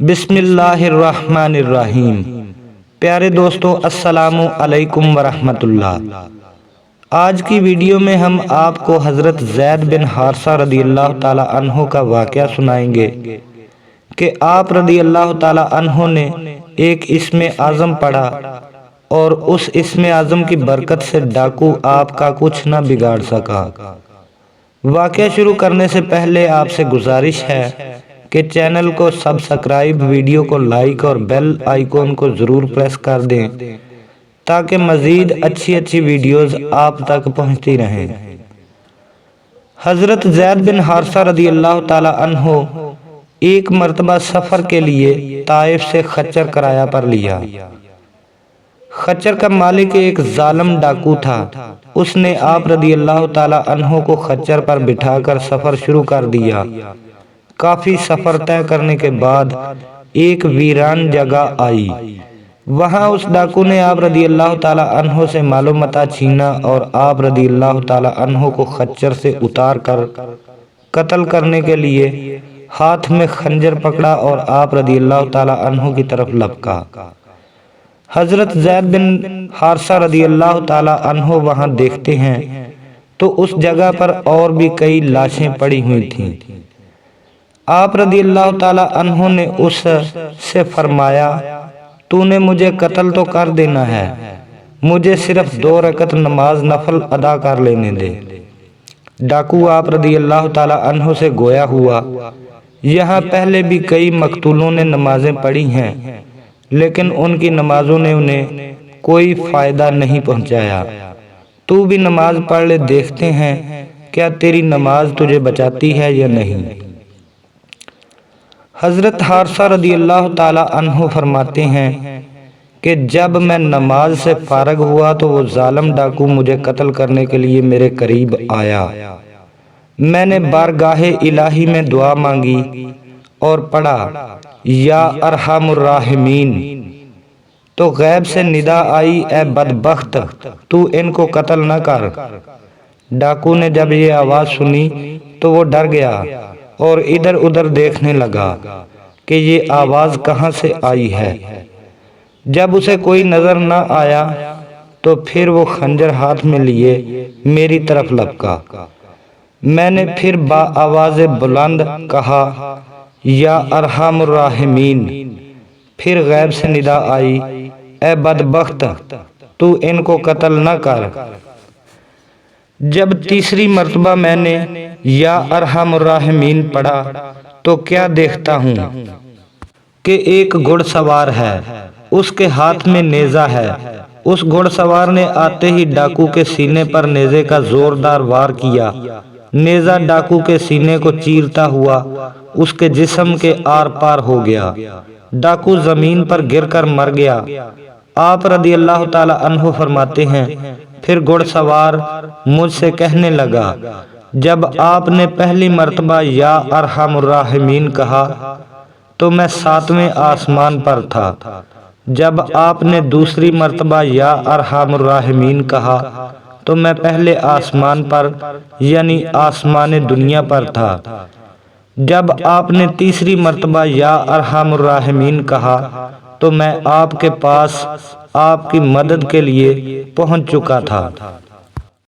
بسم اللہ الرحمن الرحیم۔ پیارے دوستو، السلام علیکم ورحمۃ اللہ۔ آج کی ویڈیو میں ہم آپ کو حضرت زید بن حارثہ رضی اللہ تعالی عنہ کا واقعہ سنائیں گے کہ آپ رضی اللہ تعالی عنہ نے ایک اسم اعظم پڑھا اور اس اسم اعظم کی برکت سے ڈاکو آپ کا کچھ نہ بگاڑ سکا۔ واقعہ شروع کرنے سے پہلے آپ سے گزارش ہے کہ چینل کو سبسکرائب، ویڈیو کو لائک اور بیل آئیکن کو ضرور پریس کر دیں تاکہ مزید اچھی ویڈیوز آپ تک پہنچتی رہیں۔ حضرت زید بن حارثہ رضی اللہ تعالی عنہ ایک مرتبہ سفر کے لیے طائف سے خچر کرایہ پر لیا۔ خچر کا مالک ایک ظالم ڈاکو تھا۔ اس نے آپ رضی اللہ تعالی عنہ کو خچر پر بٹھا کر سفر شروع کر دیا۔ کافی سفر طے کرنے کے بعد ایک ویران جگہ آئی۔ وہاں اس ڈاکو نے آپ رضی اللہ تعالی عنہ سے مال و متاع چھینا اور آپ رضی اللہ تعالی عنہ کو خچر سے اتار کر قتل کرنے کے لیے ہاتھ میں خنجر پکڑا اور آپ رضی اللہ تعالی عنہ کی طرف لپکا۔ حضرت زید بن حارثہ رضی اللہ تعالی عنہ وہاں دیکھتے ہیں تو اس جگہ پر اور بھی کئی لاشیں پڑی ہوئی تھیں۔ آپ رضی اللہ تعالی عنہ نے اس سے فرمایا، تو نے مجھے قتل تو کر دینا ہے، مجھے صرف 2 رکعت نماز نفل ادا کر لینے دے۔ ڈاکو آپ رضی اللہ تعالی عنہ سے گویا ہوا، یہاں پہلے بھی کئی مقتولوں نے نمازیں پڑھی ہیں لیکن ان کی نمازوں نے انہیں کوئی فائدہ نہیں پہنچایا۔ تو بھی نماز پڑھ لے، دیکھتے ہیں کیا تیری نماز تجھے بچاتی ہے یا نہیں۔ حضرت حارثہ رضی اللہ تعالی عنہ فرماتے ہیں کہ جب میں نماز سے فارغ ہوا تو وہ ظالم ڈاکو مجھے قتل کرنے کے لیے میرے قریب آیا۔ میں نے بارگاہ الہی میں دعا مانگی اور پڑھا یا ارحم الراحمین، تو غیب سے ندا آئی، اے بدبخت، تو ان کو قتل نہ کر۔ ڈاکو نے جب یہ آواز سنی تو وہ ڈر گیا اور ادھر ادھر دیکھنے لگا کہ یہ آواز کہاں سے آئی ہے۔ جب اسے کوئی نظر نہ آیا تو پھر وہ خنجر ہاتھ میں لیے میری طرف لپکا۔ میں نے پھر با آواز بلند کہا یا ارحم الراحمین، پھر غیب سے ندا آئی، اے بدبخت، تو ان کو قتل نہ کر۔ جب تیسری مرتبہ میں نے یا ارحم الراحمین پڑھا تو کیا دیکھتا ہوں کہ ایک گھڑ سوار ہے، اس کے ہاتھ میں نیزہ ہے۔ اس گھڑ سوار نے آتے ہی ڈاکو کے سینے پر نیزے کا زوردار وار کیا۔ نیزہ ڈاکو کے سینے کو چیرتا ہوا اس کے جسم کے آر پار ہو گیا۔ ڈاکو زمین پر گر کر مر گیا۔ آپ رضی اللہ تعالی عنہ فرماتے ہیں، پھر گھڑ سوار مجھ سے کہنے لگا، جب آپ نے پہلی مرتبہ یا ارحم الراحمین کہا تو میں 7ویں آسمان پر تھا۔ جب آپ نے دوسری مرتبہ یا ارحم الراحمین کہا تو میں پہلے آسمان پر یعنی آسمان دنیا پر تھا۔ جب آپ نے تیسری مرتبہ یا ارحم الراحمین کہا تو میں آپ کے پاس آپ کی مدد کے لیے پہنچ چکا تھا۔